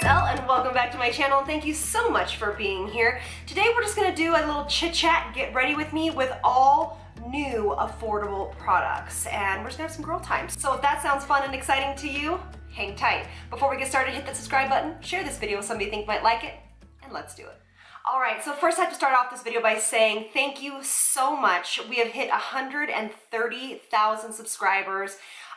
it's Elle and welcome back to my channel and thank you so much for being here. Today we're just gonna do a little chit chat, get ready with me with all new affordable products and we're just gonna have some girl time. So if that sounds fun and exciting to you, hang tight. Before we get started, hit that subscribe button, share this video with somebody you think might like it, and let's do it. Alright, so first I have to start off this video by saying thank you so much. We have hit 130,000 subscribers.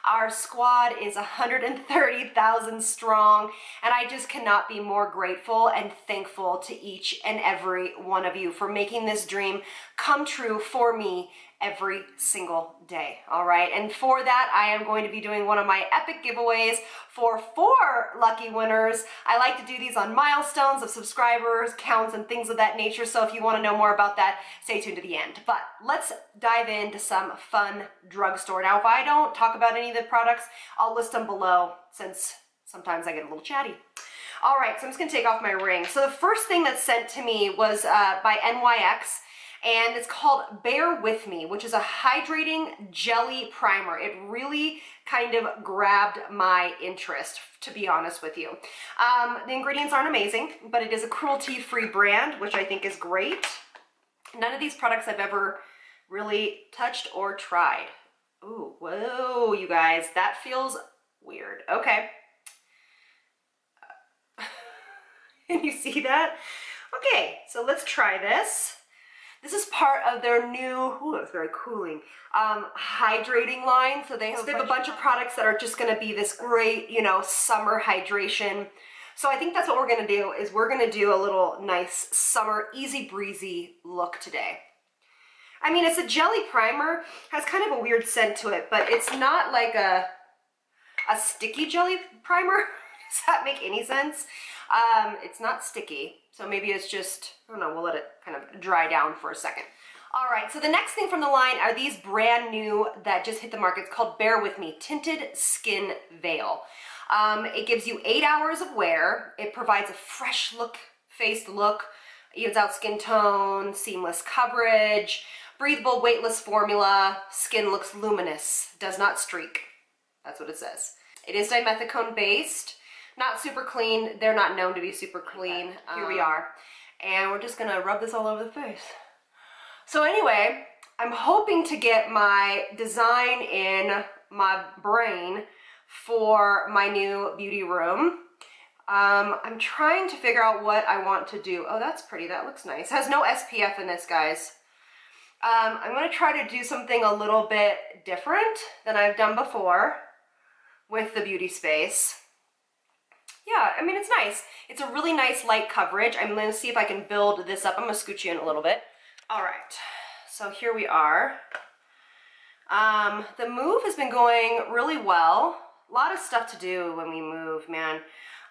Our squad is 130,000 strong, and I just cannot be more grateful and thankful to each and every one of you for making this dream come true for me every single day, all right? And for that, I am going to be doing one of my epic giveaways for 4 lucky winners. I like to do these on milestones of subscribers, counts, and things of that nature, so if you want to know more about that, stay tuned to the end. But let's dive into some fun drugstore. Now, if I don't talk about any of the products, I'll list them below, since sometimes I get a little chatty. All right, so I'm just gonna take off my ring. So the first thing that's sent to me was by NYX, and it's called Bear With Me, which is a hydrating jelly primer. It really kind of grabbed my interest, to be honest with you. The ingredients aren't amazing, but it is a cruelty-free brand, which I think is great. None of these products I've ever really touched or tried. Ooh, whoa, you guys, that feels weird. Okay. Can you see that? Okay, so let's try this. This is part of their new, ooh, that's very cooling, hydrating line. So they have a bunch of products that are just gonna be this great, you know, summer hydration. So I think that's what we're gonna do, is we're gonna do a little nice summer easy breezy look today. I mean, it's a jelly primer, has kind of a weird scent to it, but it's not like a sticky jelly primer. Does that make any sense? It's not sticky, so maybe it's just, I don't know, we'll let it kind of dry down for a second. All right, so the next thing from the line are these brand new that just hit the market. It's called Bear With Me Tinted Skin Veil. It gives you 8 hours of wear. It provides a fresh faced look, evens out skin tone, seamless coverage, breathable, weightless formula. Skin looks luminous, does not streak. That's what it says. It is dimethicone based. Not super clean. They're not known to be super clean. Here we are. And we're just gonna rub this all over the face. So anyway, I'm hoping to get my design in my brain for my new beauty room. I'm trying to figure out what I want to do. Oh, that's pretty. That looks nice. It has no SPF in this, guys. I'm gonna try to do something a little bit different than I've done before with the beauty space. Yeah, I mean, it's nice. It's a really nice light coverage. I'm gonna see if I can build this up. I'm gonna scooch you in a little bit. All right, so here we are. The move has been going really well. A lot of stuff to do when we move, man.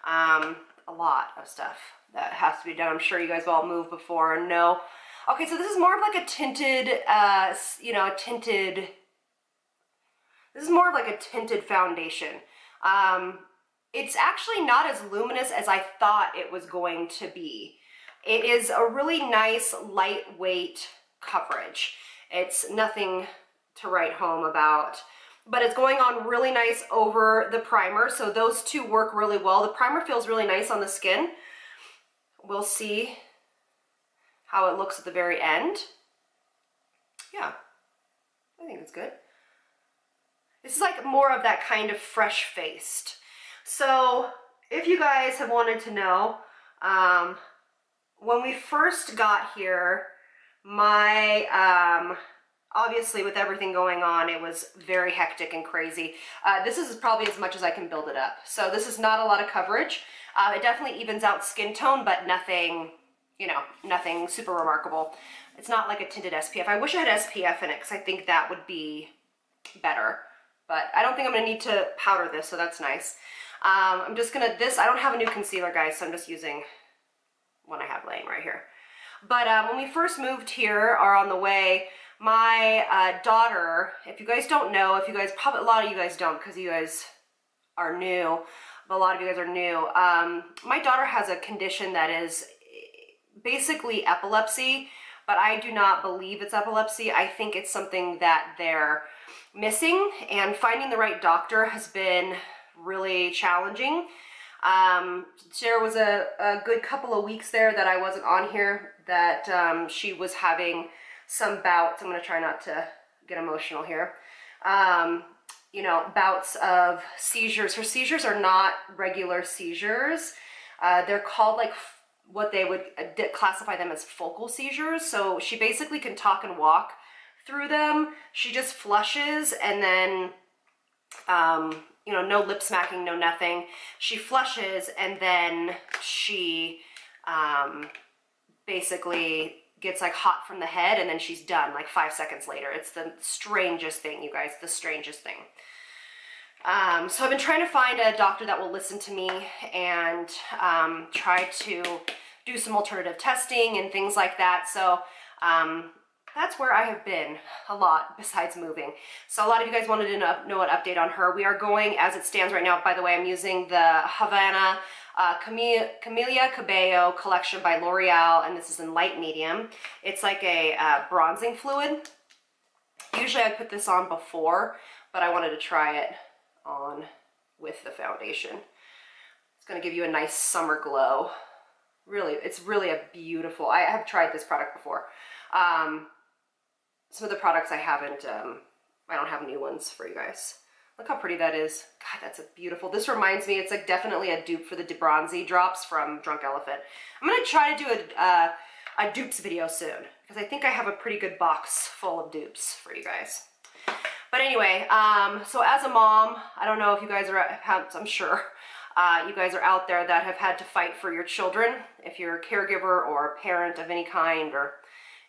A lot of stuff that has to be done. I'm sure you guys have all moved before and know. Okay, so this is more of like a tinted, you know, this is more of like a tinted foundation. It's actually not as luminous as I thought it was going to be. It is a really nice, lightweight coverage. It's nothing to write home about, but it's going on really nice over the primer, so those two work really well. The primer feels really nice on the skin. We'll see how it looks at the very end. Yeah, I think it's good. This is like more of that kind of fresh-faced. So if you guys have wanted to know, when we first got here, my, obviously with everything going on, it was very hectic and crazy. This is probably as much as I can build it up. So this is not a lot of coverage. It definitely evens out skin tone, but nothing, you know, nothing super remarkable. It's not like a tinted SPF. I wish I had SPF in it because I think that would be better. But I don't think I'm gonna need to powder this, so that's nice. I'm just gonna, I don't have a new concealer, guys, so I'm just using one I have laying right here. But when we first moved here, or on the way, my daughter, if you guys don't know, if you guys, probably a lot of you guys don't because you guys are new, but a lot of you guys are new. My daughter has a condition that is basically epilepsy, but I do not believe it's epilepsy. I think it's something that they're missing, and finding the right doctor has been really challenging. There was a good couple of weeks there that I wasn't on here that she was having some bouts. I'm going to try not to get emotional here. You know, bouts of seizures. Her seizures are not regular seizures. They're called like what they would classify them as focal seizures. So she basically can talk and walk through them. She just flushes and then, you know, no lip smacking, no nothing. She flushes and then she basically gets like hot from the head and then she's done like 5 seconds later. It's the strangest thing, you guys, the strangest thing. So I've been trying to find a doctor that will listen to me and try to do some alternative testing and things like that. So that's where I have been a lot besides moving. So a lot of you guys wanted to know an update on her. We are going, as it stands right now, by the way, I'm using the Havana Camila Cabello collection by L'Oreal, and this is in light medium. It's like a bronzing fluid. Usually I put this on before, but I wanted to try it on with the foundation. It's going to give you a nice summer glow. Really, it's really a beautiful, I have tried this product before. Some of the products I haven't, I don't have new ones for you guys. Look how pretty that is. God, that's a beautiful, this reminds me, it's like definitely a dupe for the DeBronzi drops from Drunk Elephant. I'm going to try to do a dupes video soon, because I think I have a pretty good box full of dupes for you guys. But anyway, so as a mom, I don't know if you guys are, I'm sure you guys are out there that have had to fight for your children. If you're a caregiver or a parent of any kind or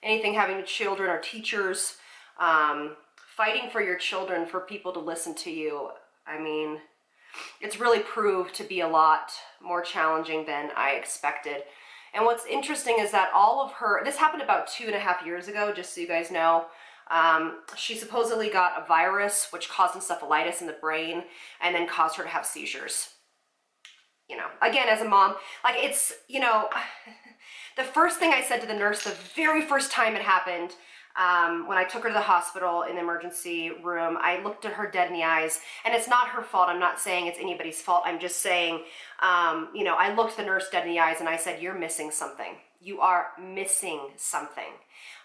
anything having to children or teachers, fighting for your children, for people to listen to you, I mean, it's really proved to be a lot more challenging than I expected. And what's interesting is that all of her, this happened about 2.5 years ago, just so you guys know. She supposedly got a virus which caused encephalitis in the brain and then caused her to have seizures. You know, again, as a mom, like it's, you know, the first thing I said to the nurse the very first time it happened, when I took her to the hospital in the emergency room, I looked at her dead in the eyes, and it's not her fault. I'm not saying it's anybody's fault. I'm just saying, you know, I looked the nurse dead in the eyes and I said, "You're missing something. You are missing something."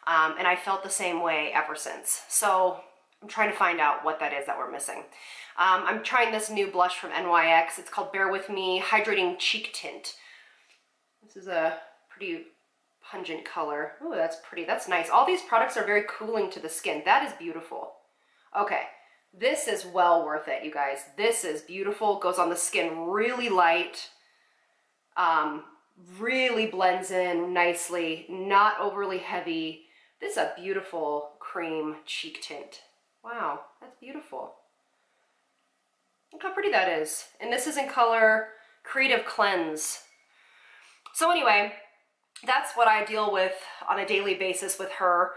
And I felt the same way ever since. So I'm trying to find out what that is that we're missing. I'm trying this new blush from NYX. It's called Bear With Me Hydrating Cheek Tint. This is a pretty pungent color. Oh, that's pretty. That's nice. All these products are very cooling to the skin. That is beautiful. Okay, this is well worth it, you guys. This is beautiful. Goes on the skin really light. Really blends in nicely. Not overly heavy. This is a beautiful cream cheek tint. Wow, that's beautiful. Look how pretty that is. And this is in color Creative Cleanse. So anyway, that's what I deal with on a daily basis with her.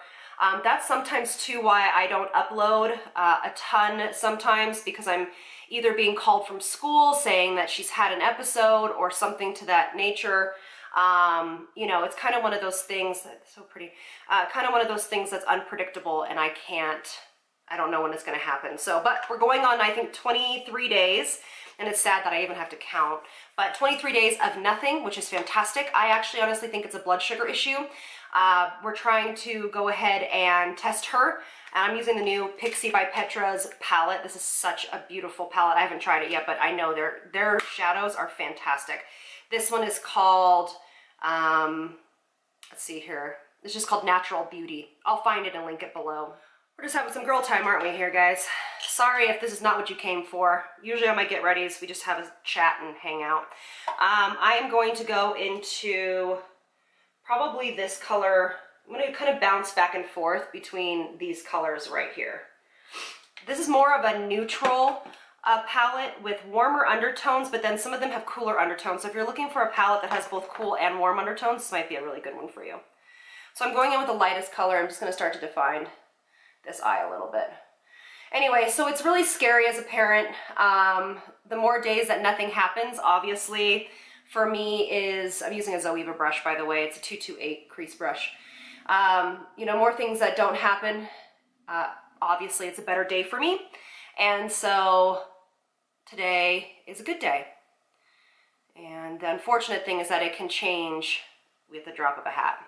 That's sometimes too why I don't upload a ton sometimes, because I'm either being called from school saying that she's had an episode or something to that nature. You know, it's kind of one of those things that's so pretty, kind of one of those things that's unpredictable, and I don't know when it's going to happen. So, but we're going on, I think, 23 days, and it's sad that I even have to count, but 23 days of nothing, which is fantastic. I actually honestly think it's a blood sugar issue. We're trying to go ahead and test her. I'm using the new PIXI by PETRA's palette. This is such a beautiful palette. I haven't tried it yet, but I know their shadows are fantastic. This one is called, let's see here. It's just called Natural Beauty. I'll find it and link it below. We're just having some girl time, aren't we here, guys? Sorry if this is not what you came for. Usually on my get readies, we just have a chat and hang out. I am going to go into probably this color. I'm going to kind of bounce back and forth between these colors right here. This is more of a neutral palette with warmer undertones, but then some of them have cooler undertones. So if you're looking for a palette that has both cool and warm undertones, this might be a really good one for you. So I'm going in with the lightest color. I'm just going to start to define this eye a little bit. Anyway, so it's really scary as a parent. The more days that nothing happens, obviously, for me is, I'm using a Zoeva brush, by the way. It's a 228 crease brush. You know, more things that don't happen, obviously it's a better day for me. And so today is a good day. And the unfortunate thing is that it can change with the drop of a hat.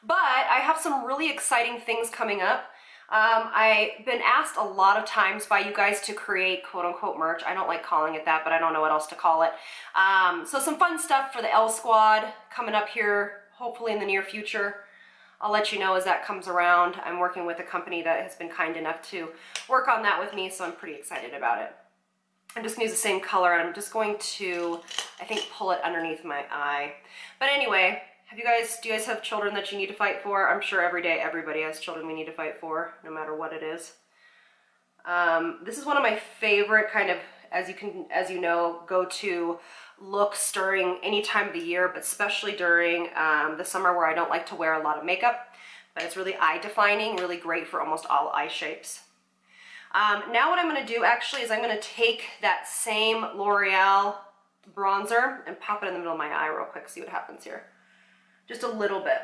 But I have some really exciting things coming up. I've been asked a lot of times by you guys to create quote-unquote merch. I don't like calling it that, but I don't know what else to call it. So some fun stuff for the Elle squad coming up here, hopefully in the near future. I'll let you know as that comes around. I'm working with a company that has been kind enough to work on that with me, so I'm pretty excited about it. I'm just going to use the same color, and I'm just going to, I think, pull it underneath my eye. But anyway, do you guys have children that you need to fight for? I'm sure every day everybody has children we need to fight for, no matter what it is. This is one of my favorite kind of, as you know, go-to looks during any time of the year, but especially during the summer where I don't like to wear a lot of makeup. But it's really eye-defining, really great for almost all eye shapes. Now what I'm going to do actually is I'm going to take that same L'Oreal bronzer and pop it in the middle of my eye real quick, see what happens here. Just a little bit.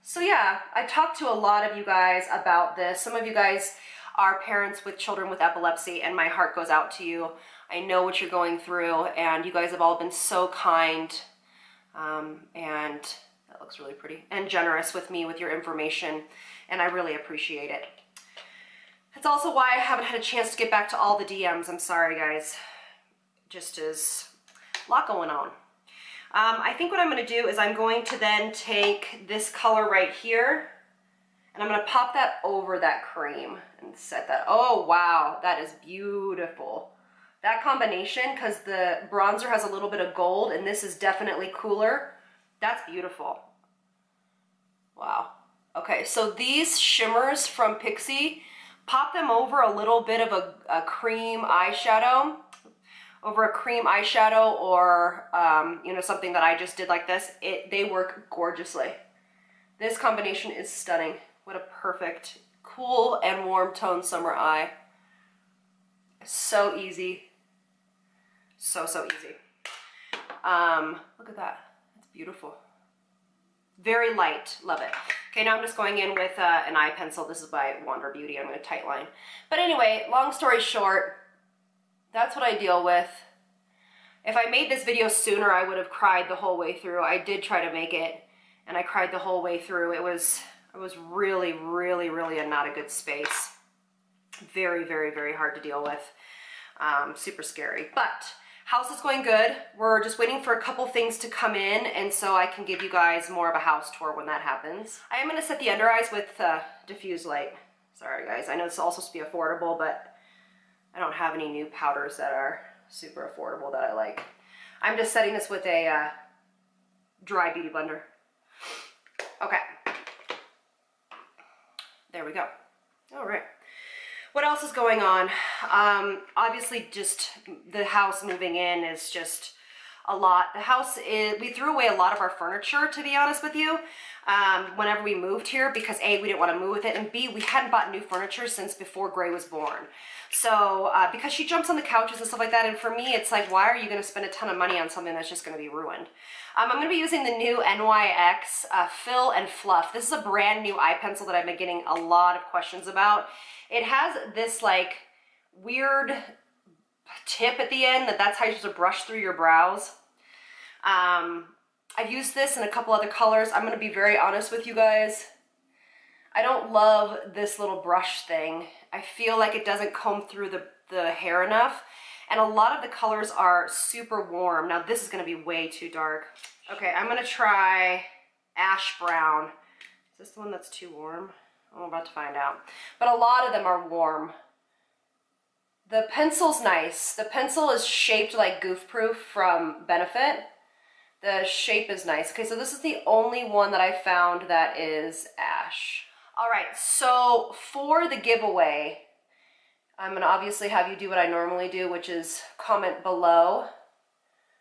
So yeah, I talked to a lot of you guys about this. Some of you guys are parents with children with epilepsy, and my heart goes out to you. I know what you're going through, and you guys have all been so kind, and that looks really pretty, and generous with me with your information, and I really appreciate it. That's also why I haven't had a chance to get back to all the DMs. I'm sorry, guys. Just is a lot going on. I think what I'm going to do is I'm going to then take this color right here, and I'm going to pop that over that cream and set that. Oh, wow. That is beautiful. That combination, because the bronzer has a little bit of gold, and this is definitely cooler. That's beautiful. Wow. Okay, so these shimmers from PIXI, pop them over a little bit of a cream eyeshadow, or you know, something that I just did like this. They work gorgeously. This combination is stunning. What a perfect cool and warm tone summer eye. So easy. So easy. Look at that. It's beautiful. Very light. Love it. Okay, now I'm just going in with an eye pencil. This is by Wander Beauty. I'm going to tight line. But anyway, long story short, that's what I deal with. If I made this video sooner, I would have cried the whole way through. I did try to make it, and I cried the whole way through. It was really not a good space. Very hard to deal with. Super scary. But house is going good. We're just waiting for a couple things to come in, and so I can give you guys more of a house tour when that happens. I am going to set the under eyes with diffuse light. Sorry guys, I know it's also supposed to be affordable, but I don't have any new powders that are super affordable that I like. I'm just setting this with a dry beauty blender. Okay. There we go. All right. What else is going on? Obviously just the house moving in is just a lot. The house is, we threw away a lot of our furniture, to be honest with you, whenever we moved here, because A, we didn't want to move with it, and B, we hadn't bought new furniture since before Gray was born. So, because she jumps on the couches and stuff like that, and for me, it's like, why are you going to spend a ton of money on something that's just going to be ruined? I'm going to be using the new NYX Fill and Fluff. This is a brand new eye pencil that I've been getting a lot of questions about. It has this like weird tip at the end that's how you're supposed to brush through your brows. I've used this in a couple other colors. I'm going to be very honest with you guys. I don't love this little brush thing. I feel like it doesn't comb through the hair enough. And a lot of the colors are super warm. Now this is going to be way too dark. Okay, I'm going to try Ash Brown. Is this the one that's too warm? I'm about to find out. But a lot of them are warm. The pencil's nice. The pencil is shaped like Goof Proof from Benefit. The shape is nice. Okay, so this is the only one that I found that is Ash. All right, so for the giveaway, I'm going to obviously have you do what I normally do, which is comment below.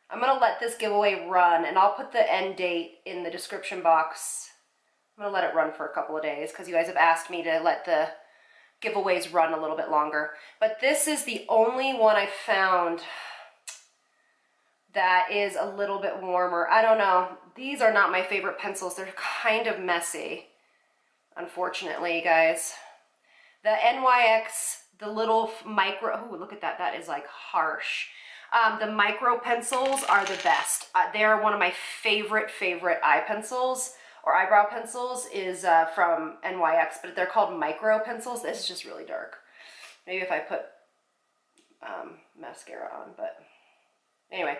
I'm going to let this giveaway run, and I'll put the end date in the description box. I'm going to let it run for a couple of days because you guys have asked me to let the giveaways run a little bit longer. But this is the only one I found that is a little bit warmer. I don't know. These are not my favorite pencils. They're kind of messy, unfortunately, guys. The NYX, the little micro, oh, look at that. That is like harsh. The micro pencils are the best. They are one of my favorite eye pencils, or eyebrow pencils, is from NYX, but they're called micro pencils. This is just really dark. Maybe if I put mascara on, but anyway.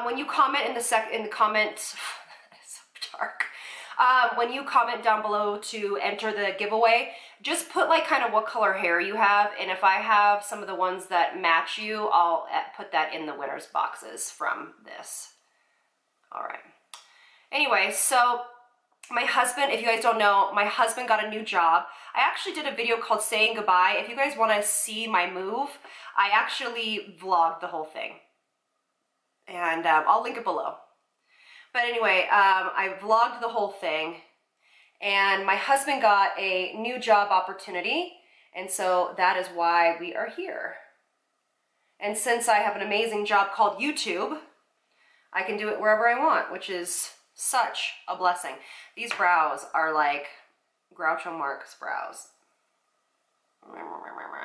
When you comment in the comments, it's so dark. When you comment down below to enter the giveaway, just put like kind of what color hair you have, and if I have some of the ones that match you, I'll put that in the winner's boxes from this. All right. Anyway, so my husband, if you guys don't know, my husband got a new job. I actually did a video called Saying Goodbye. If you guys want to see my move, I actually vlogged the whole thing, and I'll link it below. But anyway, I vlogged the whole thing, and my husband got a new job opportunity, and so that is why we are here. And since I have an amazing job called YouTube, I can do it wherever I want, which is such a blessing. These brows are like Groucho Marx brows. I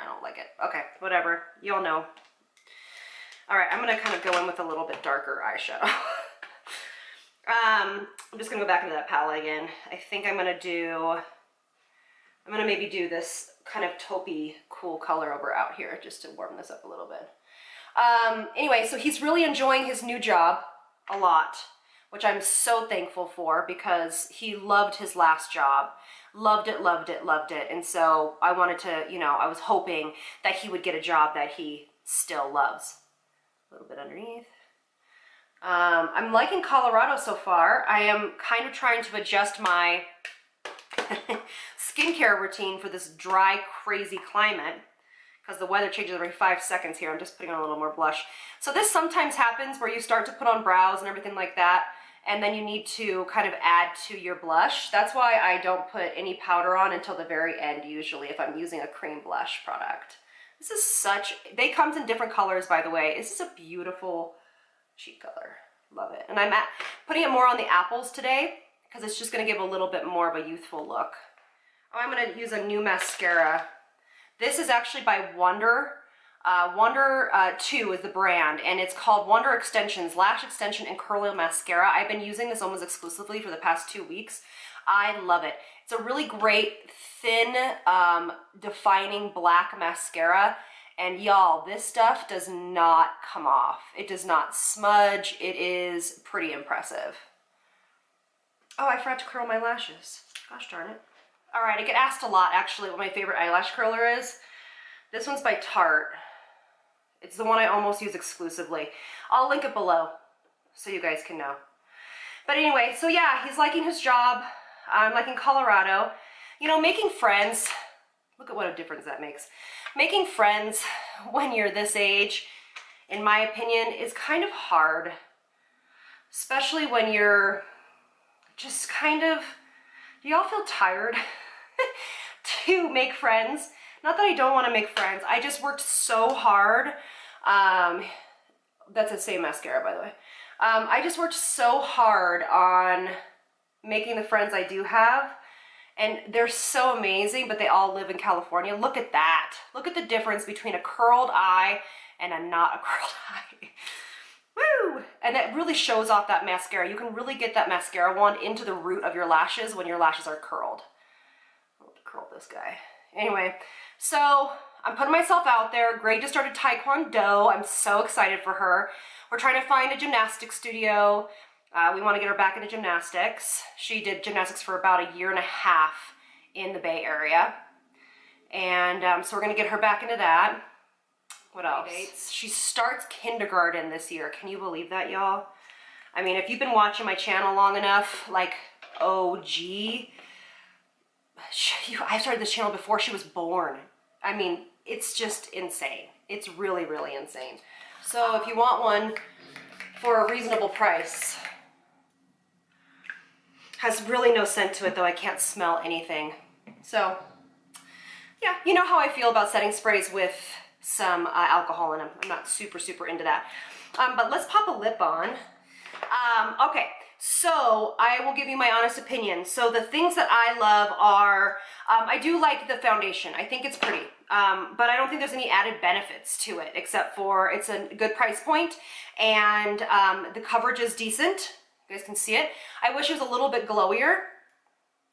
don't like it. Okay, whatever. You'll know. All right, I'm gonna kind of go in with a little bit darker eyeshadow. I'm just gonna go back into that palette again. I think I'm gonna maybe do this kind of taupey cool color over out here just to warm this up a little bit. Anyway, so he's really enjoying his new job a lot, which I'm so thankful for, because he loved his last job. Loved it, loved it, loved it. And so I wanted to, you know, I was hoping that he would get a job that he still loves. A little bit underneath. I'm liking Colorado so far. I am kind of trying to adjust my skincare routine for this dry, crazy climate, because the weather changes every 5 seconds here. I'm just putting on a little more blush. So this sometimes happens where you start to put on brows and everything like that, and then you need to kind of add to your blush. That's why I don't put any powder on until the very end, usually, if I'm using a cream blush product. This is such, they come in different colors, by the way. This is a beautiful cheek color. Love it. And I'm putting it more on the apples today, because it's just going to give a little bit more of a youthful look. Oh, I'm going to use a new mascara. This is actually by Wonder. Wonder 2 is the brand, and it's called WUNDEREXTENSIONS Lash Extension and Curl Mascara. I've been using this almost exclusively for the past 2 weeks. I love it. It's a really great, thin, defining black mascara. And y'all, this stuff does not come off. It does not smudge. It is pretty impressive. Oh, I forgot to curl my lashes. Gosh darn it. All right, I get asked a lot, actually, what my favorite eyelash curler is. This one's by Tarte. It's the one I almost use exclusively. I'll link it below so you guys can know. But anyway, so yeah, he's liking his job. I'm liking Colorado. You know, making friends, look at what a difference that makes. Making friends when you're this age, in my opinion, is kind of hard. Especially when you're just kind of, do y'all feel tired to make friends? Not that I don't want to make friends. I just worked so hard. That's the same mascara, by the way. I just worked so hard on making the friends I do have. And they're so amazing, but they all live in California. Look at that. Look at the difference between a curled eye and a not a curled eye. Woo! And that really shows off that mascara. You can really get that mascara wand into the root of your lashes when your lashes are curled. I'll have to curl this guy. Anyway, so I'm putting myself out there. Gray just started Taekwondo. I'm so excited for her. We're trying to find a gymnastics studio. We want to get her back into gymnastics. She did gymnastics for about 1.5 years in the Bay Area. And so we're going to get her back into that. What else? She starts kindergarten this year. Can you believe that, y'all? I mean, if you've been watching my channel long enough, like OG, I started this channel before she was born. I mean, it's just insane. It's really, really insane. So if you want one for a reasonable price, has really no scent to it, though. I can't smell anything. So yeah, you know how I feel about setting sprays with some alcohol in them. I'm not super, super into that. But let's pop a lip on. Okay, so I will give you my honest opinion. So the things that I love are, I do like the foundation. I think it's pretty. but I don't think there's any added benefits to it except for it's a good price point and the coverage is decent. You guys can see it. I wish it was a little bit glowier.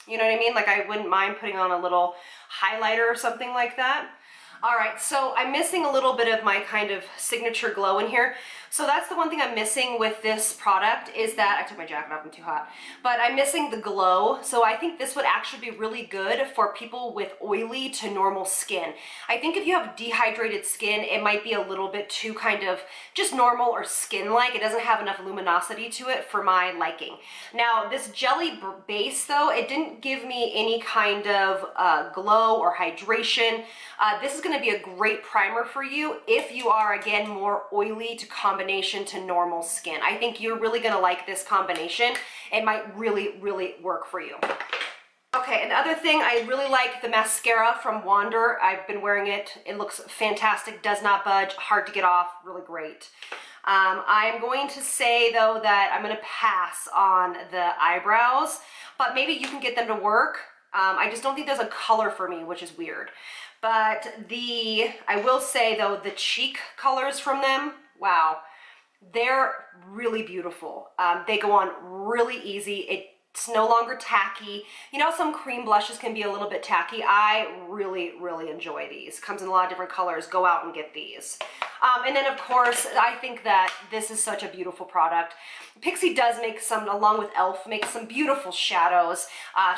You know what I mean? Like I wouldn't mind putting on a little highlighter or something like that. All right, so I'm missing a little bit of my kind of signature glow in here. So that's the one thing I'm missing with this product is that, I took my jacket off, I'm too hot, but I'm missing the glow. So I think this would actually be really good for people with oily to normal skin. I think if you have dehydrated skin, it might be a little bit too kind of just normal or skin-like. It doesn't have enough luminosity to it for my liking. Now, this jelly base though, it didn't give me any kind of glow or hydration. This is gonna be a great primer for you if you are, again, more oily to combination to normal skin. I think you're really gonna like this combination. It might really, really work for you. Okay, another thing, I really like the mascara from Wander. I've been wearing it. It looks fantastic, does not budge, hard to get off, really great. I'm going to say though that I'm gonna pass on the eyebrows, but maybe you can get them to work. I just don't think there's a color for me, which is weird. But I will say though, the cheek colors from them, wow, they're really beautiful. They go on really easy. It's no longer tacky. You know, some cream blushes can be a little bit tacky. I really, really enjoy these. Comes in a lot of different colors. Go out and get these. And then of course, I think that this is such a beautiful product. PIXI does make some, along with Elle, make some beautiful shadows,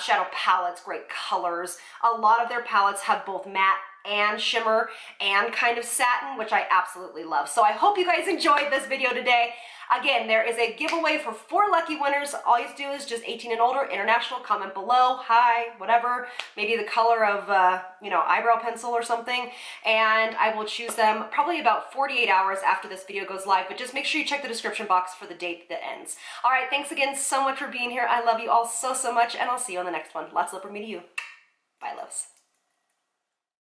shadow palettes, great colors. A lot of their palettes have both matte and shimmer and kind of satin, which I absolutely love. So I hope you guys enjoyed this video today. Again, there is a giveaway for 4 lucky winners. All you have to do is just 18 and older, international, comment below, hi, whatever, maybe the color of, you know, eyebrow pencil or something, and I will choose them probably about 48 hours after this video goes live, but just make sure you check the description box for the date that ends. All right, thanks again so much for being here. I love you all so, so much, and I'll see you on the next one. Lots of love from me to you. Bye, loves.